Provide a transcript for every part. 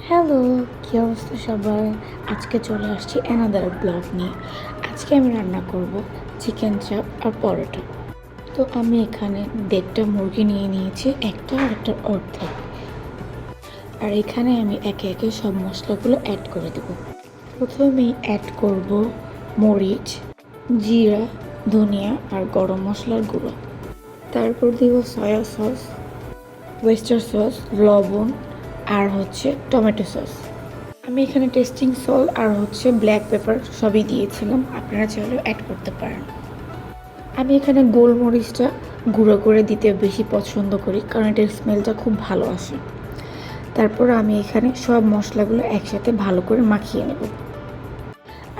Hello, কী অবস্থা সবার? আজকে চলে আসছি অ্যানাদার ব্লগ নিয়ে। আজকে আমি রান্না করব চিকেন চাপ আর পরোটা। তো আমি এখানে 1.5টা মুরগি নিয়ে নিয়েছি, একটা আর একটার অর্ধেক। আর এখানে আমি একে একে সব মশলাগুলো অ্যাড করে দেব। প্রথমেই অ্যাড করব মরিচ, জিরা, ধনিয়া আর গরম মশলার গুঁড়ো। তারপর দিব সয়া সস, ওয়েস্টার সস, লবণ আর টমেটো সস। আমি এখানে টেস্টিং সল্ট আর ব্ল্যাক পেপার সবই দিয়েছিলাম, আপনারা চাইলেও অ্যাড করতে পারেন। আমি এখানে গোলমরিচটা গুঁড়ো করে দিতে বেশি পছন্দ করি, কারণ এটার স্মেলটা খুব ভালো আসে। তারপর আমি এখানে সব মশলাগুলো একসাথে ভালো করে মাখিয়ে নেব।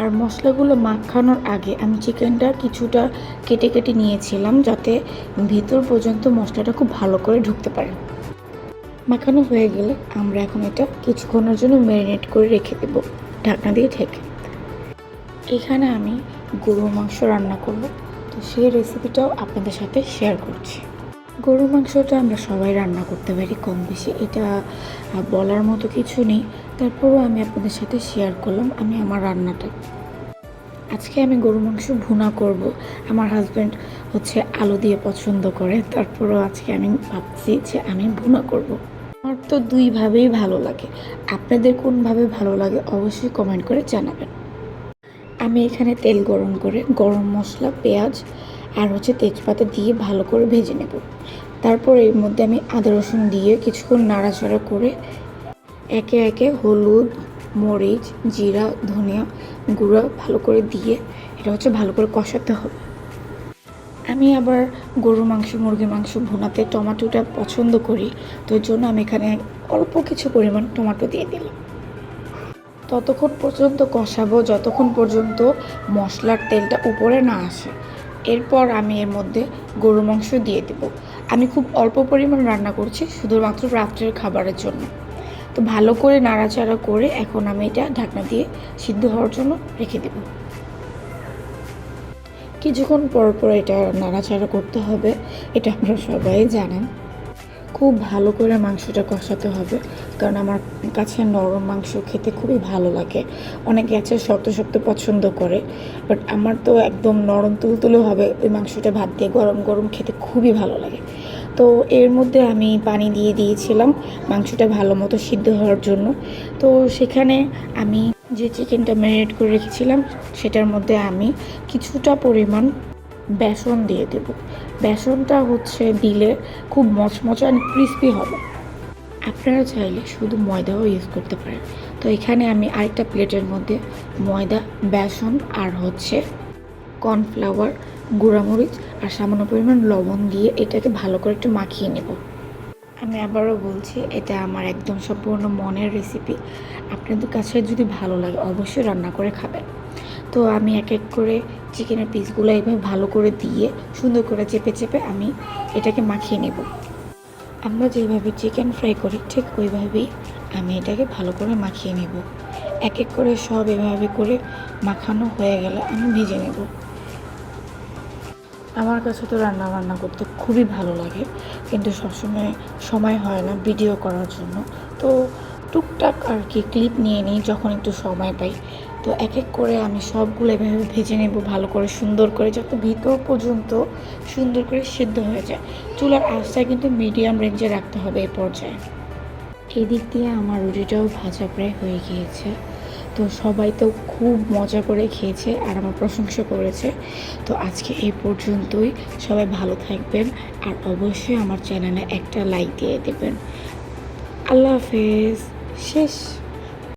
আর মশলাগুলো মাখানোর আগে আমি চিকেনটা কিছুটা কেটে কেটে নিয়েছিলাম, যাতে ভিতর পর্যন্ত মশলাটা খুব ভালো করে ঢুকতে পারে। মাখানো হয়ে গেলে আমরা এখন এটা কিছুক্ষণের জন্য ম্যারিনেট করে রেখে দেব, ঢাকনা দিয়ে ঢেকে। এখানে আমি গরুর মাংস রান্না করব, তো সেই রেসিপিটাও আপনাদের সাথে শেয়ার করছি। গরুর মাংসটা আমরা সবাই রান্না করতে পারি কম বেশি, এটা বলার মতো কিছু নেই। তারপরও আমি আপনাদের সাথে শেয়ার করলাম আমি আমার রান্নাটা। আজকে আমি গরুর মাংস ভুনা করব। আমার হাজব্যান্ড আলু দিয়ে পছন্দ করে, তারপরও আজকে আমি ভাবছি যে আমি ভুনা করব। আমার তো দুইভাবেই ভালো লাগে, আপনাদের কোনভাবে ভালো লাগে অবশ্যই কমেন্ট করে জানাবেন। আমি এখানে তেল গরম করে গরম মশলা, পেঁয়াজ আর তেজপাতা দিয়ে ভালো করে ভেজে নেব। তারপর এর মধ্যে আমি আদা রসুন দিয়ে কিছুক্ষণ নাড়াচাড়া করে একে একে হলুদ, মরিচ, জিরা, ধনিয়া গুঁড়ো ভালো করে দিয়ে এটা ভালো করে কষাতে হবে। আমি আবার গরুর মাংস, মুরগির মাংস ভুনাতে টমেটোটা পছন্দ করি, তো এর জন্য আমি এখানে অল্প কিছু পরিমাণ টমেটো দিয়ে দিলাম। ততক্ষণ পর্যন্ত কষাবো যতক্ষণ পর্যন্ত মশলার তেলটা উপরে না আসে। এরপর আমি এর মধ্যে গরুর মাংস দিয়ে দেব। আমি খুব অল্প পরিমাণ রান্না করছি, শুধুমাত্র রাত্রের খাবারের জন্য। তো ভালো করে নাড়াচাড়া করে এখন আমি এটা ঢাকনা দিয়ে সিদ্ধ হওয়ার জন্য রেখে দেব। কিছুক্ষণ পর পর এটা নাড়াচাড়া করতে হবে, এটা আপনারা সবাই জানেন। খুব ভালো করে মাংসটা কষাতে হবে, কারণ আমার কাছে নরম মাংস খেতে খুবই ভালো লাগে। অনেকে আছে শক্ত শক্ত পছন্দ করে, বাট আমার তো একদম নরম তুলতুলে হবে। ওই মাংসটা ভাত দিয়ে গরম গরম খেতে খুবই ভালো লাগে। তো এর মধ্যে আমি পানি দিয়ে দিয়েছিলাম মাংসটা ভালো মতো সিদ্ধ হওয়ার জন্য। তো সেখানে আমি যে চিকেনটা ম্যারিনেট করে রেখেছিলাম সেটার মধ্যে আমি কিছুটা পরিমাণ বেসন দিয়ে দেব। বেসনটা দিলে খুব মচমচে আর ক্রিস্পি হবে। আপনারা চাইলে শুধু ময়দাও ইউজ করতে পারেন। তো এখানে আমি আরেকটা প্লেটের মধ্যে ময়দা, বেসন আর কর্নফ্লাওয়ার, গুঁড়ামরিচ আর সামান্য পরিমাণ লবণ দিয়ে এটাকে ভালো করে একটু মাখিয়ে নেব। আমি আবারও বলছি, এটা আমার একদম সম্পূর্ণ মনের রেসিপি। আপনাদের কাছে যদি ভালো লাগে অবশ্যই রান্না করে খাবেন। তো আমি এক এক করে চিকেনের পিসগুলো এইভাবে ভালো করে দিয়ে সুন্দর করে চেপে চেপে আমি এটাকে মাখিয়ে নেব। আমরা যেভাবে চিকেন ফ্রাই করি ঠিক ওইভাবেই আমি এটাকে ভালো করে মাখিয়ে নেব। এক এক করে সব এভাবে করে মাখানো হয়ে গেলে আমি ভেজে নেব। আমার কাছে তো রান্না করতে খুবই ভালো লাগে, কিন্তু সবসময় সময় হয় না ভিডিও করার জন্য। তো টুকটাক আর কি ক্লিপ নিয়ে নিই যখন একটু সময় পাই। তো এক এক করে আমি সবগুলো এভাবে ভেজে নেব ভালো করে, সুন্দর করে, যাতে ভিতর পর্যন্ত সুন্দর করে সিদ্ধ হয়ে যায়। চুলার আঁচটা কিন্তু মিডিয়াম রেঞ্জে রাখতে হবে এই পর্যায়ে। এই দিক দিয়ে আমার রুটিটাও ভাজা প্রায় হয়ে গিয়েছে। তো সবাই তো খুব মজা করে খেয়েছে আর আমার প্রশংসা করেছে। তো আজকে এই পর্যন্তই। সবাই ভালো থাকবেন আর অবশ্যই আমার চ্যানেলে একটা লাইক দিয়ে দেবেন। আল্লাহ হাফেজ। শেষ।